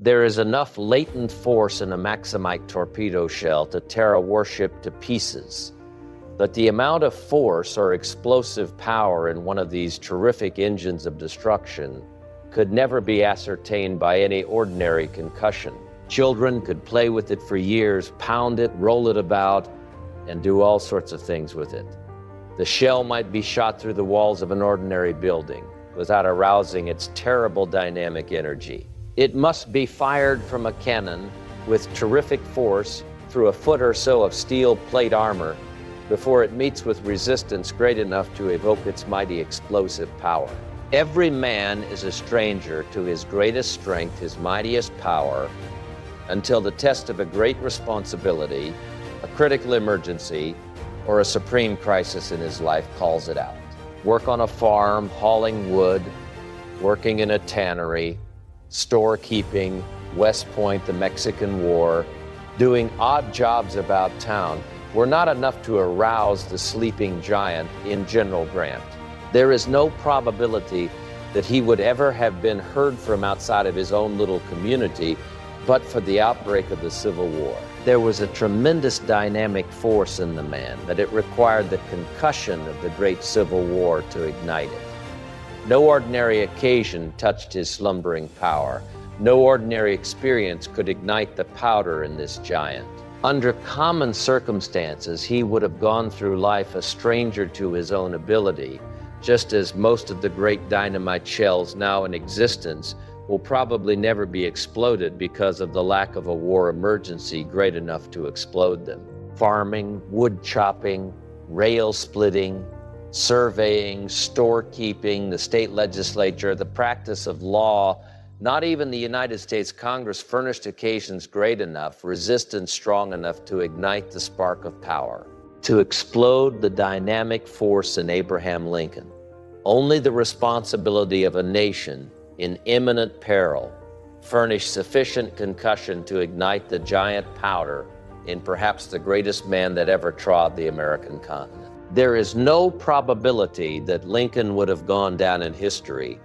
There is enough latent force in a Maximite torpedo shell to tear a warship to pieces. But the amount of force or explosive power in one of these terrific engines of destruction could never be ascertained by any ordinary concussion. Children could play with it for years, pound it, roll it about, and do all sorts of things with it. The shell might be shot through the walls of an ordinary building without arousing its terrible dynamic energy. It must be fired from a cannon with terrific force through a foot or so of steel plate armor before it meets with resistance great enough to evoke its mighty explosive power. Every man is a stranger to his greatest strength, his mightiest power, until the test of a great responsibility, a critical emergency, or a supreme crisis in his life calls it out. Work on a farm, hauling wood, working in a tannery, storekeeping, West Point, the Mexican War, doing odd jobs about town were not enough to arouse the sleeping giant in General Grant. There is no probability that he would ever have been heard from outside of his own little community but for the outbreak of the Civil War. There was a tremendous dynamic force in the man that it required the concussion of the great Civil War to ignite it. No ordinary occasion touched his slumbering power. No ordinary experience could ignite the powder in this giant. Under common circumstances, he would have gone through life a stranger to his own ability, just as most of the great dynamite shells now in existence will probably never be exploded because of the lack of a war emergency great enough to explode them. Farming, wood chopping, rail splitting, surveying, storekeeping, the state legislature, the practice of law, not even the United States Congress furnished occasions great enough, resistance strong enough to ignite the spark of power, to explode the dynamic force in Abraham Lincoln. Only the responsibility of a nation in imminent peril furnished sufficient concussion to ignite the giant powder in perhaps the greatest man that ever trod the American continent. There is no probability that Lincoln would have gone down in history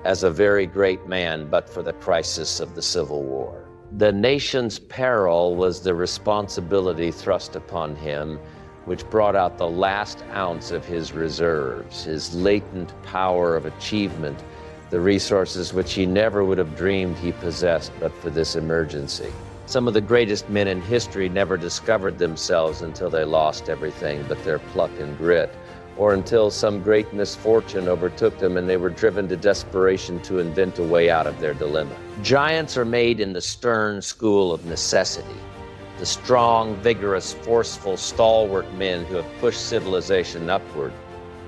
as a very great man but for the crisis of the Civil War. The nation's peril was the responsibility thrust upon him which brought out the last ounce of his reserves, his latent power of achievement, the resources which he never would have dreamed he possessed but for this emergency. Some of the greatest men in history never discovered themselves until they lost everything but their pluck and grit, or until some great misfortune overtook them and they were driven to desperation to invent a way out of their dilemma. Giants are made in the stern school of necessity. The strong, vigorous, forceful, stalwart men who have pushed civilization upward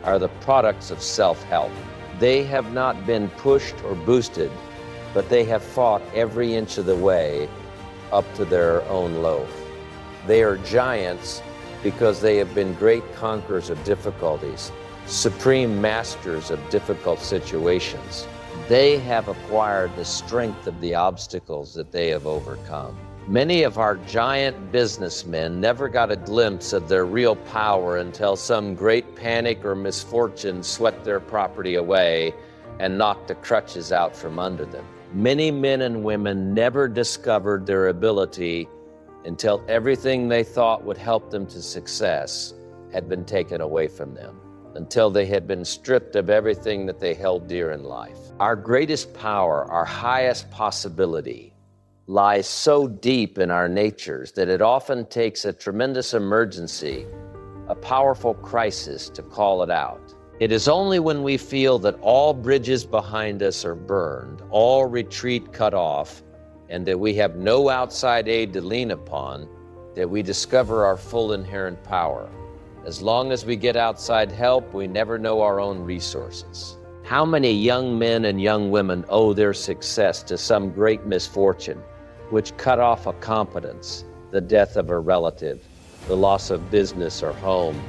are the products of self-help. They have not been pushed or boosted, but they have fought every inch of the way up to their own loaf. They are giants because they have been great conquerors of difficulties, supreme masters of difficult situations. They have acquired the strength of the obstacles that they have overcome. Many of our giant businessmen never got a glimpse of their real power until some great panic or misfortune swept their property away and knocked the crutches out from under them. Many men and women never discovered their ability until everything they thought would help them to success had been taken away from them, until they had been stripped of everything that they held dear in life. Our greatest power, our highest possibility, lies so deep in our natures that it often takes a tremendous emergency, a powerful crisis to call it out. It is only when we feel that all bridges behind us are burned, all retreat cut off, and that we have no outside aid to lean upon, that we discover our full inherent power. As long as we get outside help, we never know our own resources. How many young men and young women owe their success to some great misfortune which cut off a competence, the death of a relative, the loss of business or home,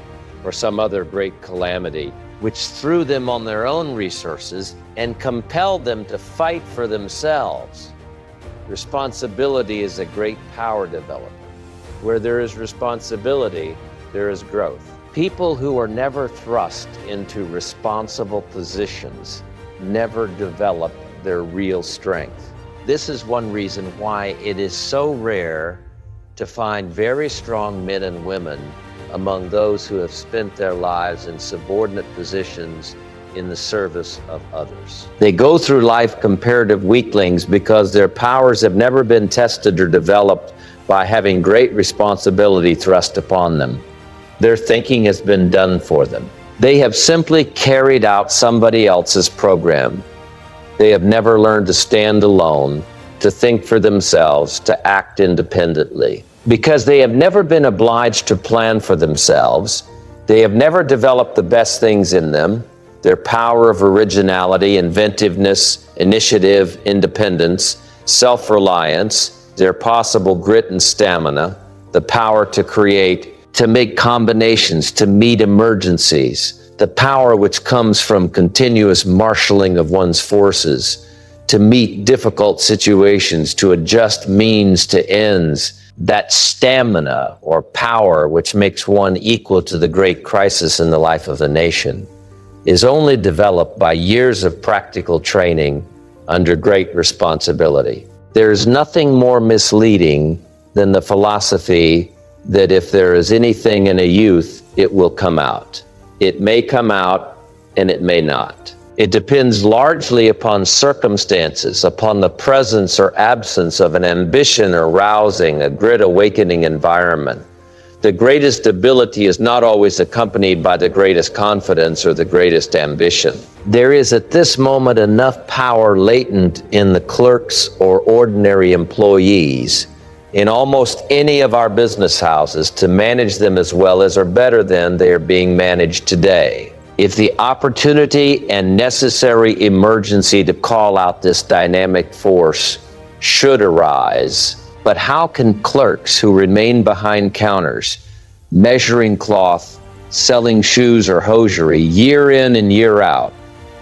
or some other great calamity, which threw them on their own resources and compelled them to fight for themselves? Responsibility is a great power developer. Where there is responsibility, there is growth. People who are never thrust into responsible positions never develop their real strength. This is one reason why it is so rare to find very strong men and women among those who have spent their lives in subordinate positions in the service of others. They go through life comparative weaklings because their powers have never been tested or developed by having great responsibility thrust upon them. Their thinking has been done for them. They have simply carried out somebody else's program. They have never learned to stand alone, to think for themselves, to act independently. Because they have never been obliged to plan for themselves, they have never developed the best things in them, their power of originality, inventiveness, initiative, independence, self-reliance, their possible grit and stamina, the power to create, to make combinations, to meet emergencies, the power which comes from continuous marshaling of one's forces, to meet difficult situations, to adjust means to ends, that stamina or power which makes one equal to the great crisis in the life of the nation, is only developed by years of practical training under great responsibility. There is nothing more misleading than the philosophy that if there is anything in a youth, it will come out. It may come out and it may not. It depends largely upon circumstances, upon the presence or absence of an ambition arousing, a grit awakening environment. The greatest ability is not always accompanied by the greatest confidence or the greatest ambition. There is at this moment enough power latent in the clerks or ordinary employees in almost any of our business houses to manage them as well as or better than they are being managed today. If the opportunity and necessary emergency to call out this dynamic force should arise, but how can clerks who remain behind counters, measuring cloth, selling shoes or hosiery year in and year out,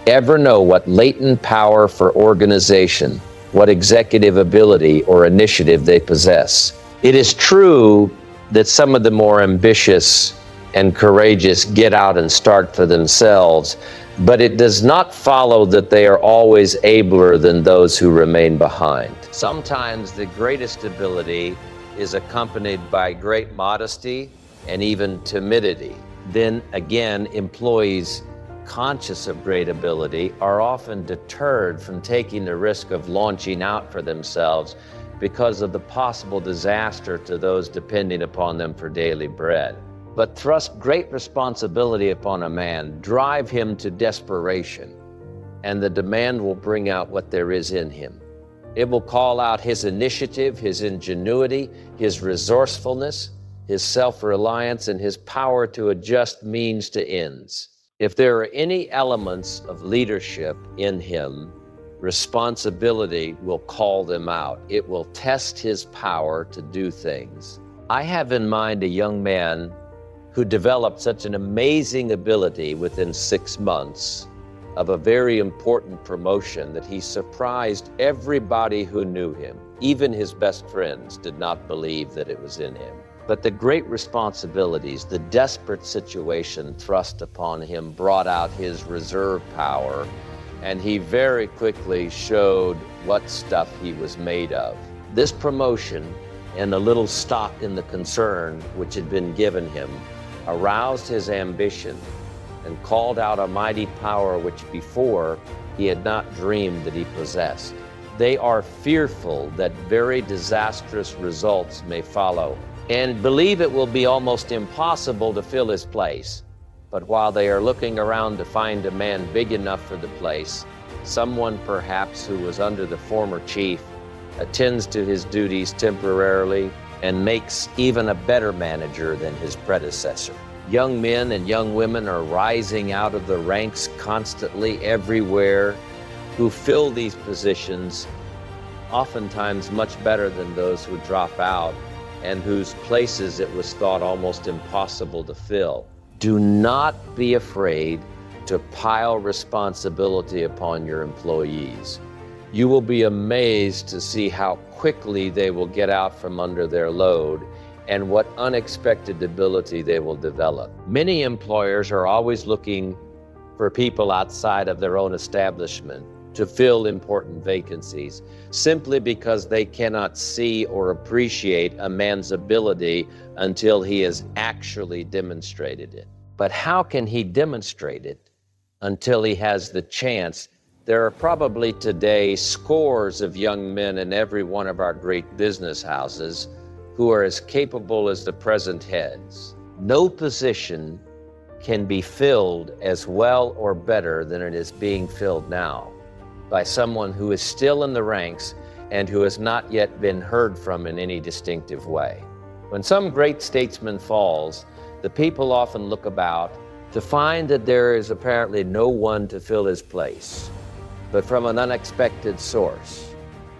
ever know what latent power for organization, what executive ability or initiative they possess? It is true that some of the more ambitious and courageous get out and start for themselves, but it does not follow that they are always abler than those who remain behind. Sometimes the greatest ability is accompanied by great modesty and even timidity. Then again, employees conscious of great ability are often deterred from taking the risk of launching out for themselves because of the possible disaster to those depending upon them for daily bread. But thrust great responsibility upon a man, drive him to desperation, and the demand will bring out what there is in him. It will call out his initiative, his ingenuity, his resourcefulness, his self-reliance, and his power to adjust means to ends. If there are any elements of leadership in him, responsibility will call them out. It will test his power to do things. I have in mind a young man who developed such an amazing ability within 6 months of a very important promotion that he surprised everybody who knew him. Even his best friends did not believe that it was in him. But the great responsibilities, the desperate situation thrust upon him brought out his reserve power, and he very quickly showed what stuff he was made of. This promotion and the little stock in the concern which had been given him aroused his ambition and called out a mighty power which before he had not dreamed that he possessed. They are fearful that very disastrous results may follow and believe it will be almost impossible to fill his place. But while they are looking around to find a man big enough for the place, someone perhaps who was under the former chief attends to his duties temporarily and makes even a better manager than his predecessor. Young men and young women are rising out of the ranks constantly everywhere who fill these positions, oftentimes much better than those who drop out and whose places it was thought almost impossible to fill. Do not be afraid to pile responsibility upon your employees. You will be amazed to see how quickly they will get out from under their load and what unexpected ability they will develop. Many employers are always looking for people outside of their own establishment to fill important vacancies, simply because they cannot see or appreciate a man's ability until he has actually demonstrated it. But how can he demonstrate it until he has the chance? There are probably today scores of young men in every one of our great business houses who are as capable as the present heads. No position can be filled as well or better than it is being filled now by someone who is still in the ranks and who has not yet been heard from in any distinctive way. When some great statesman falls, the people often look about to find that there is apparently no one to fill his place. But from an unexpected source,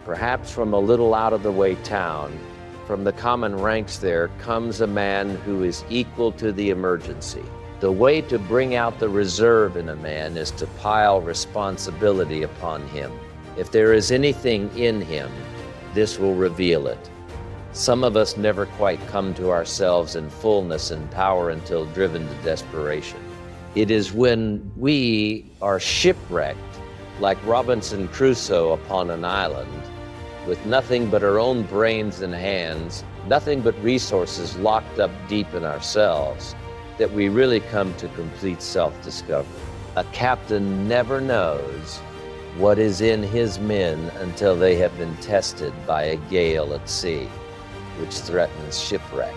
perhaps from a little out-of-the-way town, from the common ranks there comes a man who is equal to the emergency. The way to bring out the reserve in a man is to pile responsibility upon him. If there is anything in him, this will reveal it. Some of us never quite come to ourselves in fullness and power until driven to desperation. It is when we are shipwrecked, like Robinson Crusoe upon an island, with nothing but our own brains and hands, nothing but resources locked up deep in ourselves, that we really come to complete self-discovery. A captain never knows what is in his men until they have been tested by a gale at sea, which threatens shipwreck.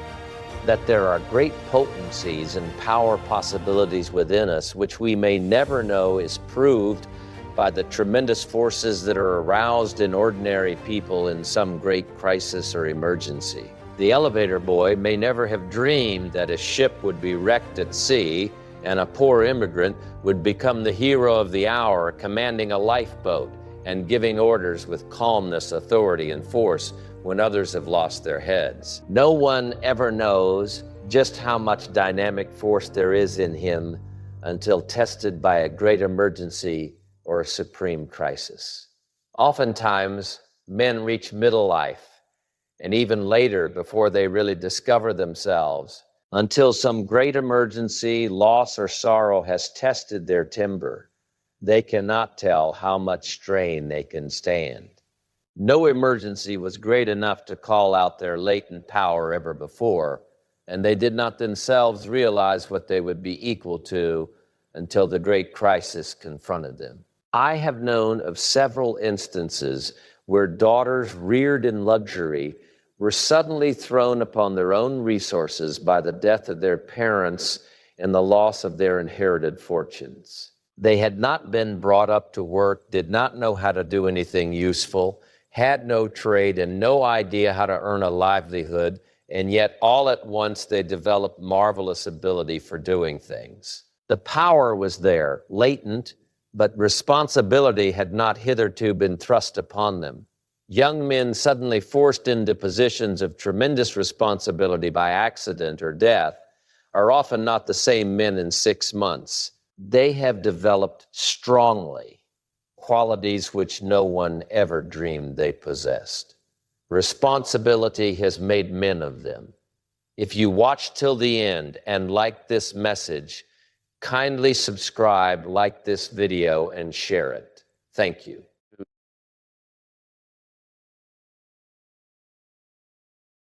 That there are great potencies and power possibilities within us which we may never know is proved by the tremendous forces that are aroused in ordinary people in some great crisis or emergency. The elevator boy may never have dreamed that a ship would be wrecked at sea and a poor immigrant would become the hero of the hour, commanding a lifeboat and giving orders with calmness, authority, and force when others have lost their heads. No one ever knows just how much dynamic force there is in him until tested by a great emergency or a supreme crisis. Oftentimes, men reach middle life, and even later before they really discover themselves, until some great emergency, loss, or sorrow has tested their timber. They cannot tell how much strain they can stand. No emergency was great enough to call out their latent power ever before, and they did not themselves realize what they would be equal to until the great crisis confronted them. I have known of several instances where daughters reared in luxury were suddenly thrown upon their own resources by the death of their parents and the loss of their inherited fortunes. They had not been brought up to work, did not know how to do anything useful, had no trade and no idea how to earn a livelihood, and yet all at once they developed marvelous ability for doing things. The power was there, latent, but responsibility had not hitherto been thrust upon them. Young men suddenly forced into positions of tremendous responsibility by accident or death are often not the same men in 6 months. They have developed strongly qualities which no one ever dreamed they possessed. Responsibility has made men of them. If you watch till the end and like this message, kindly subscribe, like this video, and share it. Thank you.